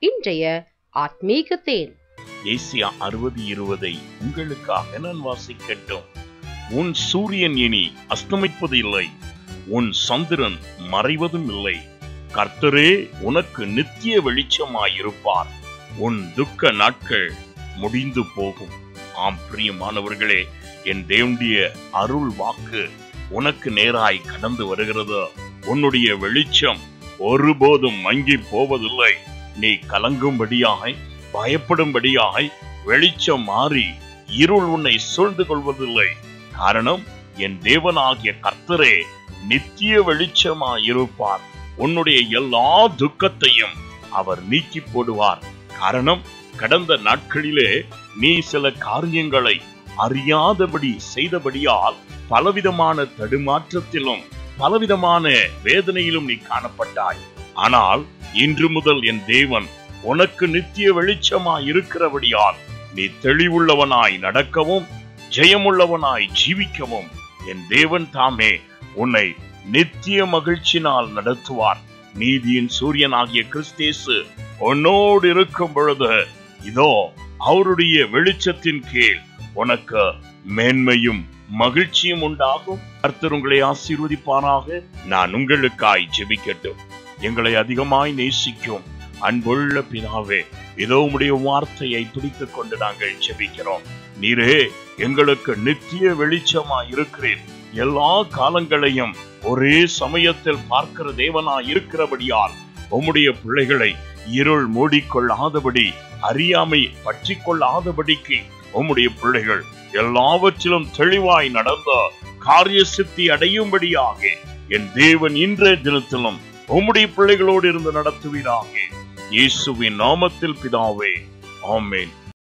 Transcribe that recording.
இன்றைய ஆத்மீக தேன். ஏசியா 60:20 உங்களுக்காக நான் வாசிக்கட்டும். உன் சூரியன் இனி அஸ்தமிப்பது இல்லை, உன் சந்திரன் மறைவதும் இல்லை. கர்த்தரே உனக்கு நித்திய வெளிச்சமாயிருப்பார். உன் துக்க நாட்கள் முடிந்து போகும். ஆம் பிரியமானவர்களே, என் தேவனுடைய அருள் வாக்கு உனக்கு நேராய் கடந்து வருகிறது. உன்னுடைய வெளிச்சம் ஒருபோதும் மங்கி போவதில்லை. நீ கலங்கும்படியாய், பயப்படும்படியாய் வெளிச்சம் மாறி இருள் உன்னை சூழ்ந்து கொள்வதில்லை. காரணம், என் தேவனாகிய கர்த்தரே நித்திய வெளிச்சமாயிருப்பார். உன்னுடைய எல்லா துக்கத்தையும் அவர் நீக்கி போடுவார். காரணம், கடந்த நாட்களிலே நீ சில காரியங்களை அறியாதபடி செய்தபடியால் பலவிதமான தடுமாற்றத்திலும் பலவிதமான வேதனையிலும் நீ காணப்பட்டாய். ஆனால் இன்று முதல் என் தேவன் உனக்கு நித்திய வெளிச்சமாய் இருக்கிறபடியால் நீ தெளிவுள்ளவனாய் நடக்கவும் ஜெயமுள்ளவனாய் ஜீவிக்கவும் என் தேவன் தாமே உன்னை நித்திய மகிழ்ச்சினால் நடத்துவார். நீதியின் சூரியனாகிய கிறிஸ்தேசு உன்னோடு இருக்கும் பொழுது இதோ அவருடைய வெளிச்சத்தின் கீழ் உனக்கு மேன்மையும் மகிழ்ச்சியும் உண்டாகும். கர்த்தர் உங்களை ஆசீர்வதிப்பாராக. நான் உங்களுக்காய் ஜெபிக்கட்டும். எங்களை அதிகமாய் நேசிக்கும் அன்புள்ள பிதாவே, இதோ உம்முடைய வார்த்தையை பிடித்துக் கொண்டு நாங்கள் ஜெபிக்கிறோம். நீரே எங்களுக்கு நித்திய வெளிச்சமாய் இருக்கிறேன். எல்லா காலங்களையும் ஒரே சமயத்தில் பார்க்கிற தேவனாய் இருக்கிறபடியால் உம்முடைய பிள்ளைகளை இருள் மூடிக்கொள்ளாதபடி, அறியாமை பற்றி கொள்ளாதபடிக்கு உம்முடைய பிள்ளைகள் எல்லாவற்றிலும் தெளிவாய் நடந்த காரிய சித்தி அடையும்படியாக என் தேவன் இன்றைய தினத்திலும் உம்முடைய பிள்ளைகளோடு இருந்து நடத்துவீராக. இயேசுவின் நாமத்தில் பிதாவே, ஆமென்.